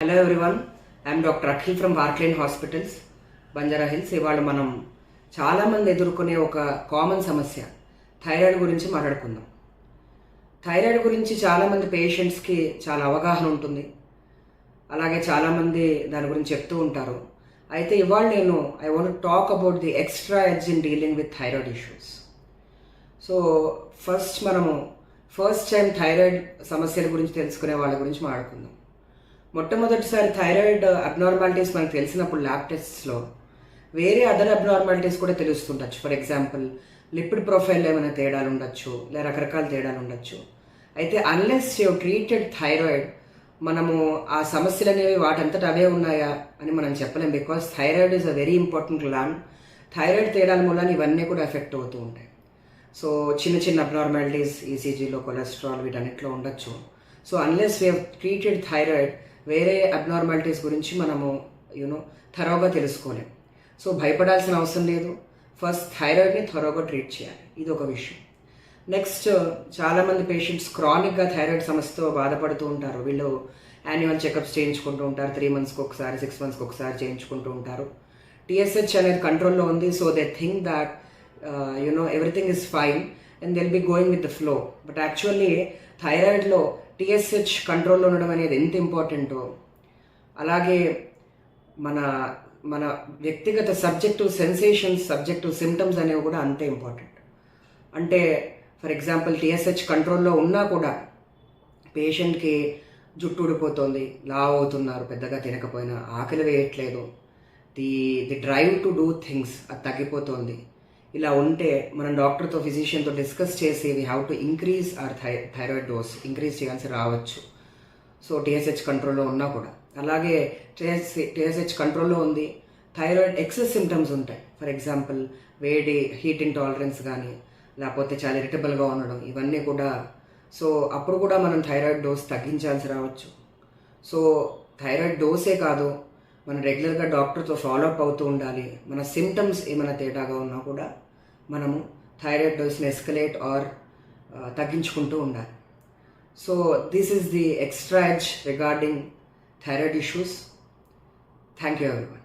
Hello everyone, I'm doctor Akhil from Parkline hospitals, Banjara Hills. ఇవాళ మనం చాలామంది ఎదుర్కొనే ఒక కామన్ సమస్య థైరాయిడ్ గురించి మాట్లాడుకుందాం. థైరాయిడ్ గురించి చాలామంది పేషెంట్స్కి చాలా అవగాహన ఉంటుంది, అలాగే చాలామంది దాని గురించి చెప్తూ ఉంటారు. అయితే ఇవాళ నేను I want talk about the extra edge in dealing with thyroid issues. So first time thyroid సమస్యల గురించి తెలుసుకునే వాళ్ళ గురించి మాట్లాడుకుందాం. మొట్టమొదటిసారి థైరాయిడ్ అబ్నార్మాలిటీస్ మనకు తెలిసినప్పుడు ల్యాబ్ టెస్ట్స్లో వేరే అదర్ అబ్నార్మాలిటీస్ కూడా తెలుస్తుండొచ్చు. ఫర్ ఎగ్జాంపుల్ లిపిడ్ ప్రొఫైల్ ఏమైనా తేడాలు ఉండొచ్చు, లేదా రకరకాల తేడాలు ఉండొచ్చు. అయితే అన్లెస్ యూ ట్రీటెడ్ థైరాయిడ్, మనము ఆ సమస్యలు అనేవి వాటంతట అవే ఉన్నాయా అని మనం చెప్పలేం. Because thyroid is a very important gland. Thyroid తేడాల మూలాన ఇవన్నీ కూడా ఎఫెక్ట్ అవుతూ ఉంటాయి. సో చిన్న చిన్న అబ్నార్మాలిటీస్ ఈసీజీలో, కొలెస్ట్రాల్, వీటన్నిటిలో ఉండొచ్చు. So unless we have treated thyroid, వేరే అబ్నార్మాలిటీస్ గురించి మనము థరోగా తెలుసుకోలేం. సో భయపడాల్సిన అవసరం లేదు. ఫస్ట్ థైరాయిడ్ని థరోగా ట్రీట్ చేయాలి, ఇది ఒక విషయం. నెక్స్ట్, చాలామంది పేషెంట్స్ క్రానిక్గా థైరాయిడ్ సమస్యతో బాధపడుతూ ఉంటారు. వీళ్ళు యాన్యువల్ చెకప్స్ చేయించుకుంటూ ఉంటారు, 3 monthsకి ఒకసారి, 6 monthsకి ఒకసారి చేయించుకుంటూ ఉంటారు. టీఎస్హెచ్ అనేది కంట్రోల్లో ఉంది. So they think that everything is fine and they'll be going with the flow. But actually థైరాయిడ్లో టీఎస్హెచ్ కంట్రోల్లో ఉండడం అనేది ఎంత ఇంపార్టెంటో, అలాగే మన మన వ్యక్తిగత సబ్జెక్టివ్ సెన్సేషన్స్, సబ్జెక్టివ్ సిమ్టమ్స్ అనేవి కూడా అంతే ఇంపార్టెంట్. అంటే ఫర్ ఎగ్జాంపుల్ టీఎస్హెచ్ కంట్రోల్లో ఉన్నా కూడా పేషెంట్కి జుట్టు ఊడిపోతుంది, లావ్ అవుతున్నారు, పెద్దగా తినకపోయినా ఆకలి వేయట్లేదు, the drive to do things అది తగ్గిపోతుంది. ఇలా ఉంటే మనం డాక్టర్తో, ఫిజిషియన్తో డిస్కస్ చేసి we have to increase hour thyroid dose, increase చేయాల్సి రావచ్చు. సో టీఎస్హెచ్ కంట్రోల్లో ఉన్నా కూడా. అలాగే టీఎస్హెచ్ కంట్రోల్లో ఉంది, థైరాయిడ్ ఎక్సెస్ సిమ్టమ్స్ ఉంటాయి. ఫర్ ఎగ్జాంపుల్ వేడి, హీట్ ఇంటాలరెన్స్ కానీ, లేకపోతే చాలా ఇరిటబుల్గా ఉండడం, ఇవన్నీ కూడా. సో అప్పుడు కూడా మనం థైరాయిడ్ డోస్ తగ్గించాల్సి రావచ్చు. సో థైరాయిడ్ డోసే కాదు, మనం రెగ్యులర్గా డాక్టర్తో ఫాలోఅప్ అవుతూ ఉండాలి. మన సిమ్టమ్స్ ఏమైనా తేడాగా ఉన్నా కూడా మనము థైరాయిడ్ డోస్ని ఎస్కలేట్ ఆర్ తగ్గించుకుంటూ ఉండాలి. So this is the extra edge regarding thyroid issues. Thank you everyone.